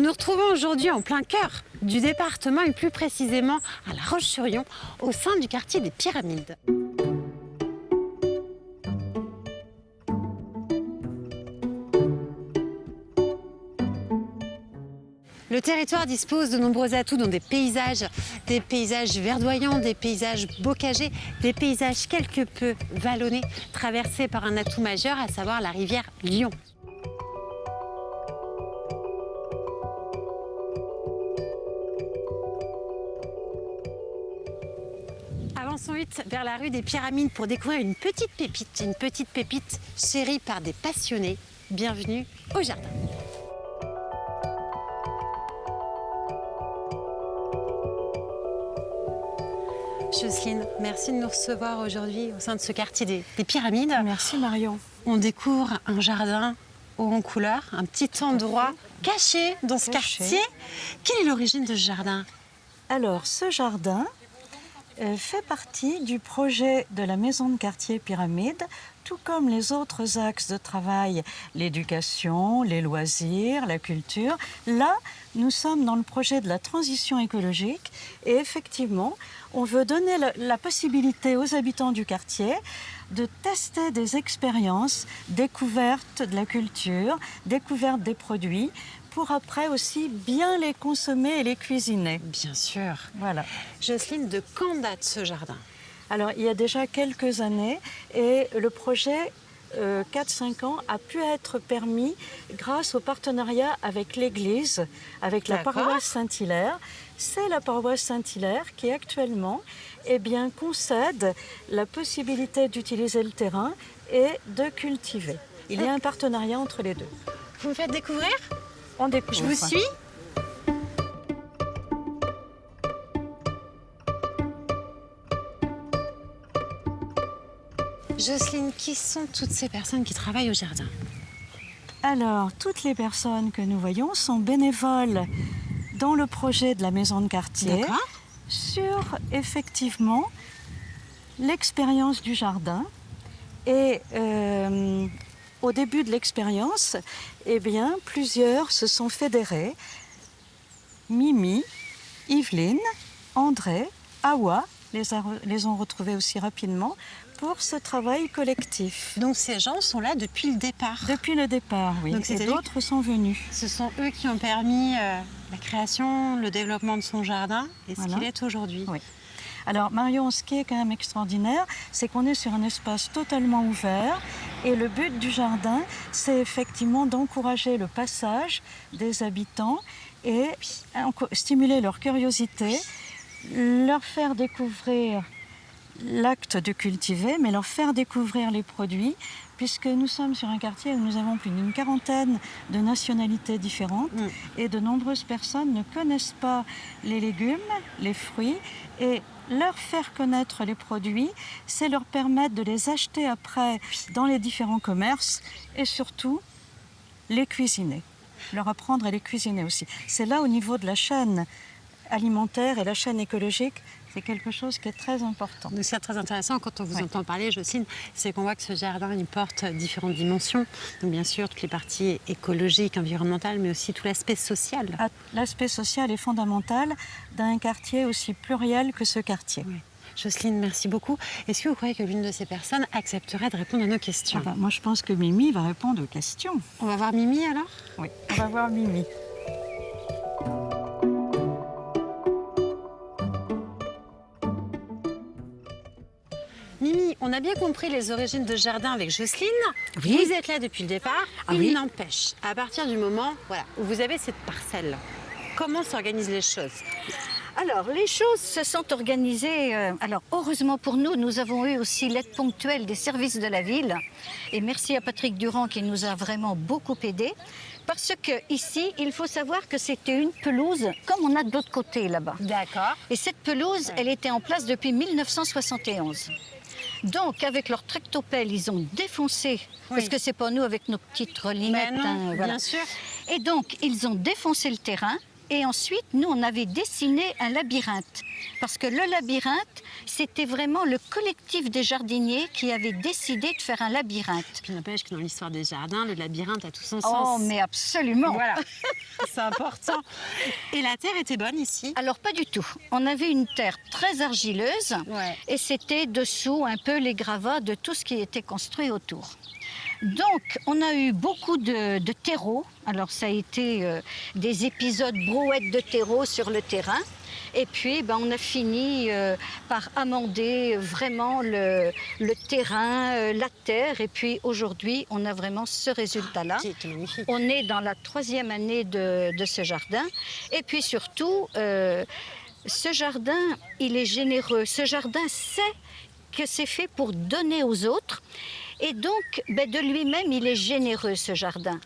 Nous nous retrouvons aujourd'hui en plein cœur du département et plus précisément à La Roche-sur-Yon, au sein du quartier des Pyramides. Le territoire dispose de nombreux atouts, dont des paysages verdoyants, des paysages bocagés, des paysages quelque peu vallonnés, traversés par un atout majeur, à savoir la rivière Lion. Avançons vite vers la rue des Pyramides pour découvrir une petite pépite chérie par des passionnés. Bienvenue au jardin. Jocelyne, merci de nous recevoir aujourd'hui au sein de ce quartier des Pyramides. Merci Marion. On découvre un jardin haut en couleur, un petit endroit caché dans ce quartier. Quelle est l'origine de ce jardin? Alors, ce jardin fait partie du projet de la maison de quartier Pyramide, tout comme les autres axes de travail, l'éducation, les loisirs, la culture. Là, nous sommes dans le projet de la transition écologique et effectivement, on veut donner la possibilité aux habitants du quartier de tester des expériences, découverte de la culture, découverte des produits, pour après aussi bien les consommer et les cuisiner. Bien sûr. Voilà. Jocelyne, de quand date ce jardin? Alors, il y a déjà quelques années et le projet 4-5 ans a pu être permis grâce au partenariat avec l'Église, avec la paroisse Saint-Hilaire. C'est la paroisse Saint-Hilaire qui actuellement concède la possibilité d'utiliser le terrain et de cultiver. Il y a un partenariat entre les deux. Vous me faites découvrir? On découvre. Je vous suis. Jocelyne, qui sont toutes ces personnes qui travaillent au jardin? Alors, toutes les personnes que nous voyons sont bénévoles dans le projet de la maison de quartier sur, effectivement, l'expérience du jardin. Et au début de l'expérience, plusieurs se sont fédérés. Mimi, Yveline, André, Awa, les ont retrouvés aussi rapidement pour ce travail collectif. Donc ces gens sont là depuis le départ? Depuis le départ, oui. Donc, et d'autres sont venus. Ce sont eux qui ont permis la création, le développement de son jardin et ce qu'il est aujourd'hui. Oui. Alors Marion, ce qui est quand même extraordinaire, c'est qu'on est sur un espace totalement ouvert et le but du jardin, c'est effectivement d'encourager le passage des habitants et stimuler leur curiosité, leur faire découvrir l'acte de cultiver, mais leur faire découvrir les produits, puisque nous sommes sur un quartier où nous avons plus d'une quarantaine de nationalités différentes et de nombreuses personnes ne connaissent pas les légumes, les fruits, et leur faire connaître les produits, c'est leur permettre de les acheter après dans les différents commerces et surtout les cuisiner, leur apprendre à les cuisiner aussi. C'est là au niveau de la chaîne alimentaire et la chaîne écologique, c'est quelque chose qui est très important. Donc c'est très intéressant quand on vous entend parler, Jocelyne, c'est qu'on voit que ce jardin il porte différentes dimensions. Donc bien sûr, toutes les parties écologiques, environnementales, mais aussi tout l'aspect social. L'aspect social est fondamental d'un quartier aussi pluriel que ce quartier. Oui. Jocelyne, merci beaucoup. Est-ce que vous croyez que l'une de ces personnes accepterait de répondre à nos questions? Moi, je pense que Mimi va répondre aux questions. On va voir Mimi alors? Oui, on va voir Mimi. Mimi, on a bien compris les origines de ce jardin avec Jocelyne. Oui. Vous êtes là depuis le départ. Il n'empêche, à partir du moment où vous avez cette parcelle, comment s'organisent les choses? Alors, les choses se sont organisées. Alors, heureusement pour nous, nous avons eu aussi l'aide ponctuelle des services de la ville. Et merci à Patrick Durand qui nous a vraiment beaucoup aidés. Parce que ici, il faut savoir que c'était une pelouse comme on a de l'autre côté là-bas. D'accord. Et cette pelouse, elle était en place depuis 1971. Donc, avec leur tractopelle, ils ont défoncé, parce que c'est pas nous avec nos petites relinettes. Non, voilà. Bien sûr. Et donc, ils ont défoncé le terrain. Et ensuite, nous, on avait dessiné un labyrinthe. Parce que le labyrinthe, c'était vraiment le collectif des jardiniers qui avait décidé de faire un labyrinthe. Puis n'empêche que dans l'histoire des jardins, le labyrinthe a tout son Oh, sens. mais absolument. Voilà, c'est important. Et la terre était bonne ici? Alors pas du tout. On avait une terre très argileuse Ouais. et c'était dessous un peu les gravats de tout ce qui était construit autour. Donc, on a eu beaucoup de terreau. Alors, ça a été des épisodes brouettes de terreau sur le terrain. Et puis, on a fini par amender vraiment le terrain, la terre. Et puis, aujourd'hui, on a vraiment ce résultat-là. Qui est magnifique. On est dans la 3e année de ce jardin. Et puis, surtout, ce jardin, il est généreux. Ce jardin sait que c'est fait pour donner aux autres. Et donc, de lui-même, il est généreux, ce jardin.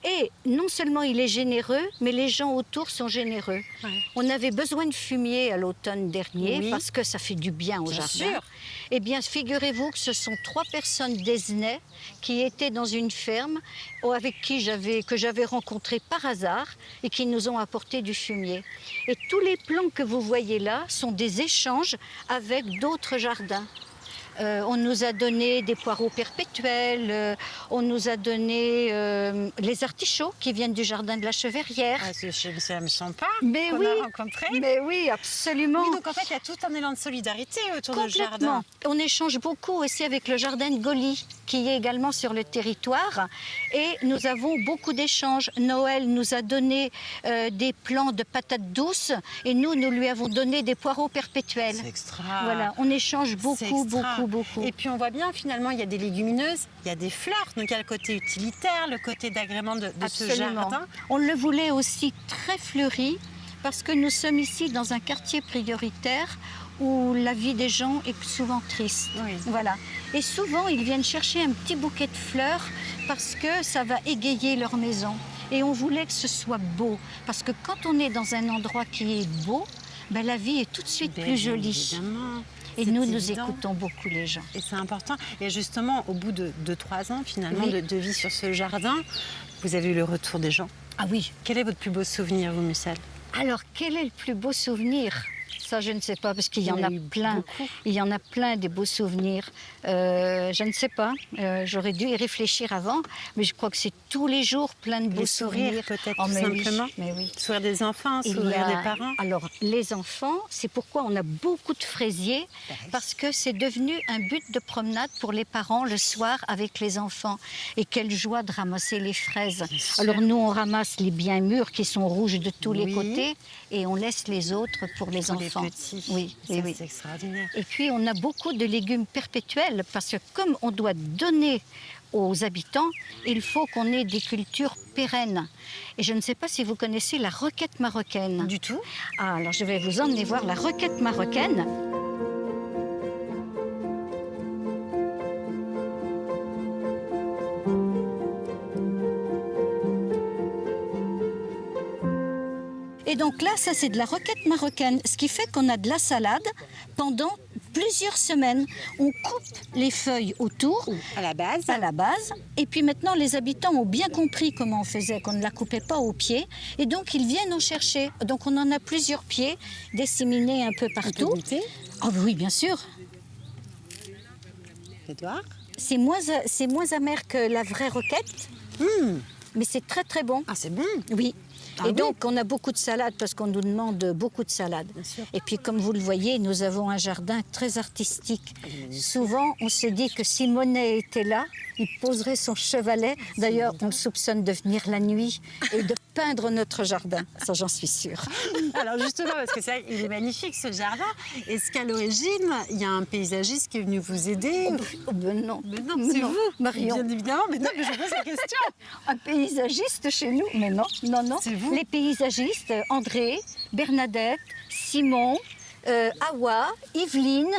Et non seulement il est généreux, mais les gens autour sont généreux. Ouais. On avait besoin de fumier à l'automne dernier, Oui. parce que ça fait du bien au Bien jardin. sûr. Eh bien, figurez-vous que ce sont 3 personnes d'Esnay qui étaient dans une ferme que j'avais rencontré par hasard et qui nous ont apporté du fumier. Et tous les plants que vous voyez là sont des échanges avec d'autres jardins. On nous a donné des poireaux perpétuels, on nous a donné les artichauts qui viennent du jardin de la Cheverrière. Ah, c'est chez M. Champin Mais qu'on oui, a rencontré. mais oui, absolument. Oui, donc en fait, il y a tout un élan de solidarité autour de ce jardin. Complètement. On échange beaucoup aussi avec le jardin de Gauly, qui est également sur le territoire. Et nous avons beaucoup d'échanges. Noël nous a donné des plants de patates douces et nous lui avons donné des poireaux perpétuels. C'est extra. Voilà, on échange C'est beaucoup, extra. beaucoup. Et puis on voit bien finalement, il y a des légumineuses, il y a des fleurs, donc il y a le côté utilitaire, le côté d'agrément de ce Absolument. jardin. On le voulait aussi très fleuri parce que nous sommes ici dans un quartier prioritaire où la vie des gens est souvent triste. Oui. Voilà. Et souvent, ils viennent chercher un petit bouquet de fleurs parce que ça va égayer leur maison. Et on voulait que ce soit beau. Parce que quand on est dans un endroit qui est beau, la vie est tout de suite plus jolie. Évidemment. Et C'est nous évident. écoutons beaucoup les gens. Et c'est important. Et justement, au bout de 3 ans finalement Oui. de vie sur ce jardin, vous avez eu le retour des gens. Ah oui. Quel est votre plus beau souvenir, vous, Michel? Alors, quel est le plus beau souvenir? Ça, je ne sais pas, parce qu'il y en a eu plein. beaucoup. Il y en a plein des beaux souvenirs. Je ne sais pas. J'aurais dû y réfléchir avant, mais je crois que c'est tous les jours plein de beaux Les sourires, souvenirs. peut-être, Oh, tout mais oui, simplement. mais oui. Sourire des enfants, Il y sourire a- des parents. Alors, les enfants, c'est pourquoi on a beaucoup de fraisiers, parce que c'est devenu un but de promenade pour les parents le soir avec les enfants. Et quelle joie de ramasser les fraises. sûr. Alors, nous, on ramasse les bien mûrs qui sont rouges de tous les Oui. côtés et on laisse les autres pour les Pour les enfants. petits. Oui, Ça, oui, oui. c'est extraordinaire. Et puis, on a beaucoup de légumes perpétuels parce que comme on doit donner aux habitants, il faut qu'on ait des cultures pérennes. Et je ne sais pas si vous connaissez la roquette marocaine. Du tout. Ah, alors je vais vous emmener voir la roquette marocaine. Et donc là, ça c'est de la roquette marocaine, ce qui fait qu'on a de la salade pendant plusieurs semaines. On coupe les feuilles autour À la base. à la base. Et puis maintenant, les habitants ont bien compris comment on faisait, qu'on ne la coupait pas au pied. Et donc, ils viennent en chercher. Donc, on en a plusieurs pieds disséminés un peu On peut partout. goûter, Ah oui, bien sûr. Edouard. C'est moins amer que la vraie roquette, mais c'est très, très bon. Ah, c'est bon. Oui. Ah Et oui. donc, on a beaucoup de salades parce qu'on nous demande beaucoup de salades. sûr. Et puis, comme vous le voyez, nous avons un jardin très artistique. Souvent, on se dit que si Monet était là, il poserait son chevalet. D'ailleurs, on le soupçonne de venir la nuit et de peindre notre jardin. Ça, j'en suis sûre. Alors justement, parce que c'est il est magnifique ce jardin. Est-ce qu'à l'origine, il y a un paysagiste qui est venu vous aider? Oh, ben non. Mais non, c'est vous, Marion. Bien évidemment, mais non, mais je pose la question. Un paysagiste chez nous? Mais non, non, non. C'est vous? Les paysagistes, André, Bernadette, Simon, Awa, Yveline,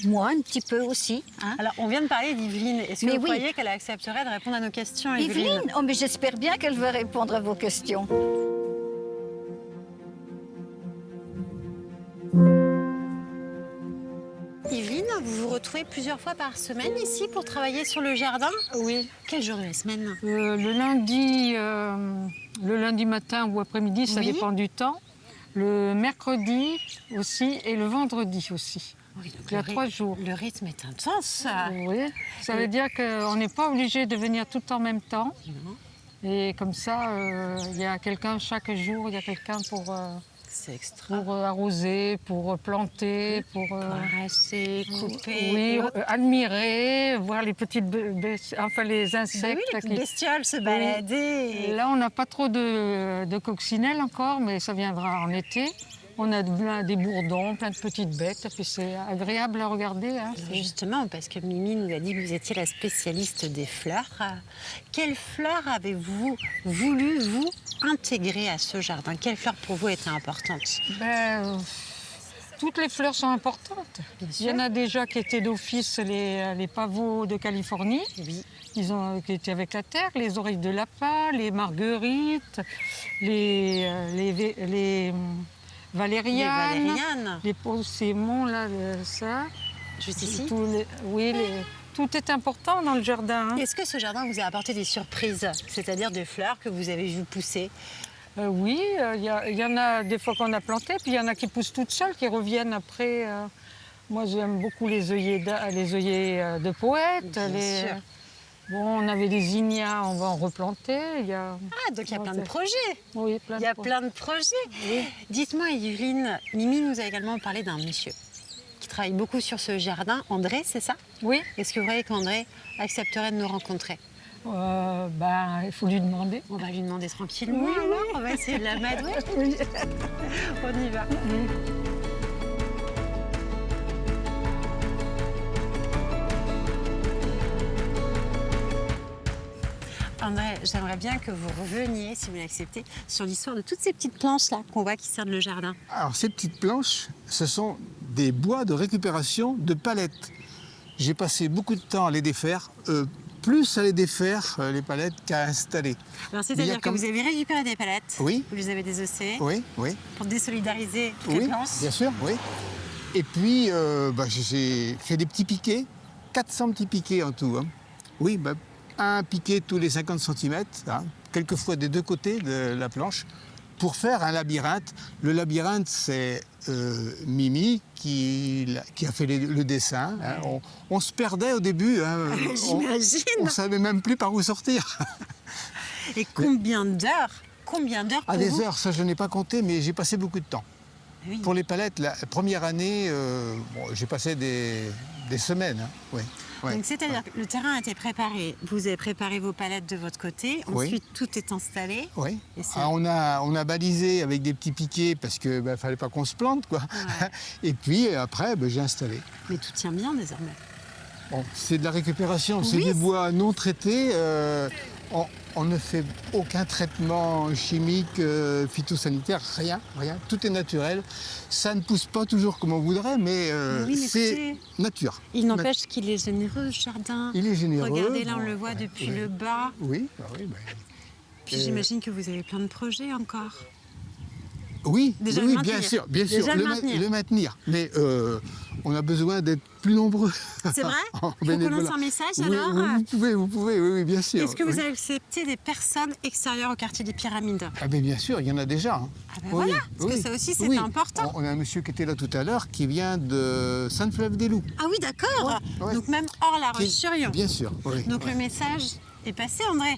moi un petit peu aussi. Hein. Alors, on vient de parler d'Yveline. Est-ce que Mais vous oui. croyez qu'elle accepterait de répondre à nos questions, Yveline, oh, mais j'espère bien qu'elle va répondre à vos questions. Yveline, vous vous retrouvez plusieurs fois par semaine ici pour travailler sur le jardin? Oui, Quel jour de la semaine? le lundi matin ou après-midi, ça Oui. dépend du temps. le mercredi aussi et le vendredi aussi. Oui, donc Il y a 3 jours. Le rythme est intense. Oui, ça veut dire qu'on n'est pas obligé de venir tout en même temps. Non, Et comme ça, il y a quelqu'un chaque jour, il y a quelqu'un pour c'est extra. arroser, pour planter, pour Arracher, couper. oui, et hop. admirer, voir les petites enfin les Ben insectes. oui, les petites bestioles se balader. Là, on n'a pas trop de coccinelles encore, mais ça viendra en été. On a des bourdons, plein de petites bêtes, et puis c'est agréable à regarder. Hein. Justement, parce que Mimi nous a dit que vous étiez la spécialiste des fleurs. Quelles fleurs avez-vous voulu, vous, intégrer à ce jardin? Quelles fleurs pour vous étaient importantes? Toutes les fleurs sont importantes. Bien Il y en sûr. a déjà qui étaient d'office, les pavots de Californie, Oui. qui étaient avec la terre, les oreilles de lapin, les marguerites, les Les valérianes, valérianes. les posémons, là, ça. Juste ici. Tout est important dans le jardin. Hein. Est-ce que ce jardin vous a apporté des surprises? C'est-à-dire des fleurs que vous avez vues pousser? Oui, il y en a des fois qu'on a planté, puis il y en a qui poussent toutes seules, qui reviennent après. Moi, j'aime beaucoup les œillets de poète. Bien sûr. Bon, on avait des zinnias, on va en replanter. Ah, donc il y a plein de projets. Oui, plein Il y a de plein de projets. Dites-moi, Yveline, Mimi nous a également parlé d'un monsieur qui travaille beaucoup sur ce jardin. André, c'est ça? Oui, Est-ce que vous croyez qu'André accepterait de nous rencontrer? il faut lui demander. On va lui demander tranquillement. Oui, Alors, on va essayer de la madouer. Oui. On y va. André, j'aimerais bien que vous reveniez, si vous l'acceptez, sur l'histoire de toutes ces petites planches-là qu'on voit qui cernent le jardin. Alors ces petites planches, ce sont des bois de récupération de palettes. J'ai passé beaucoup de temps à les défaire, plus à les défaire, les palettes, qu'à installer. Alors, Mais il y c'est-à-dire a que comme- vous avez récupéré des palettes, Oui. vous les avez désossées Oui, oui, pour désolidariser toutes les oui, planches. bien sûr, oui. Et puis, j'ai fait des petits piquets, 400 petits piquets en tout. Hein. Oui, un piquet tous les 50 cm, quelquefois des deux côtés de la planche, pour faire un labyrinthe. Le labyrinthe, c'est Mimi qui a fait le dessin. Hein. On se perdait au début. Hein. J'imagine. On ne savait même plus par où sortir. Et combien d'heures pour Des vous? heures, ça je n'ai pas compté, mais j'ai passé beaucoup de temps. Oui. Pour les palettes, la première année, j'ai passé des semaines. Hein. Oui. Ouais. Donc, c'est-à-dire que le terrain a été préparé, vous avez préparé vos palettes de votre côté, Oui. ensuite tout est installé. Oui. Et c'est- Ah, on a balisé avec des petits piquets parce qu'il ne fallait pas qu'on se plante, quoi. Ouais. Et puis après, j'ai installé. Mais tout tient bien désormais. Bon, c'est de la récupération, c'est Oui, des c'est- bois non traités. On ne fait aucun traitement chimique, phytosanitaire, rien. Tout est naturel. Ça ne pousse pas toujours comme on voudrait, mais Oui, mais c'est écoutez, nature. Il n'empêche qu'il est généreux, ce jardin. Il est généreux. Regardez, là, on Bon, le voit ouais, depuis ouais. le bas. Oui, Puis j'imagine que vous avez plein de projets encore. oui, Déjà oui, le bien maintenir. sûr, bien sûr. Déjà le maintenir. Le maintenir. Mais on a besoin d'être plus nombreux. C'est vrai? En Il faut qu'on bénévolat. lance un message Oui, alors? vous pouvez, oui, bien sûr. Est-ce que vous oui. avez accepté des personnes extérieures au quartier des Pyramides? Ah ben bien sûr, il y en a déjà. Hein. Ah ben voilà, parce que ça aussi, c'est important. On a un monsieur qui était là tout à l'heure qui vient de Sainte-Fleuve-des-Loups. Ah oui, d'accord. Ouais. Donc même hors La Qui- Roche-sur-Yon. Bien sûr, oui. Donc le message est passé, André.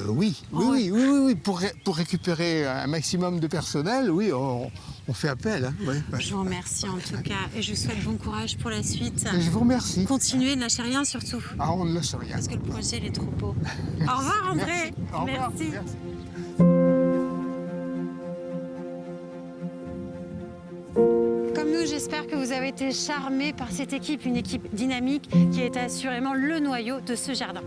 Oui, Ouais. oui. Pour récupérer un maximum de personnel, oui, on fait appel. Hein. Ouais. Je vous remercie en tout cas et je vous souhaite bon courage pour la suite. Et je vous remercie. Continuez, ne lâchez rien surtout. Ah, on ne lâche rien. Parce que le projet, il est trop beau. Au revoir, André. Merci. Au revoir. Merci. Merci. Comme nous, j'espère que vous avez été charmés par cette équipe, une équipe dynamique qui est assurément le noyau de ce jardin.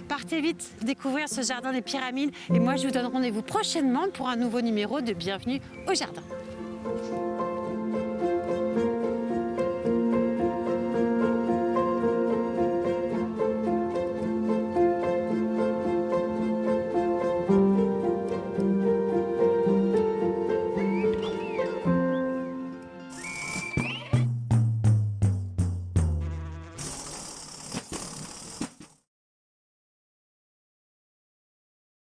Partez vite découvrir ce jardin des Pyramides et moi je vous donne rendez-vous prochainement pour un nouveau numéro de Bienvenue au Jardin.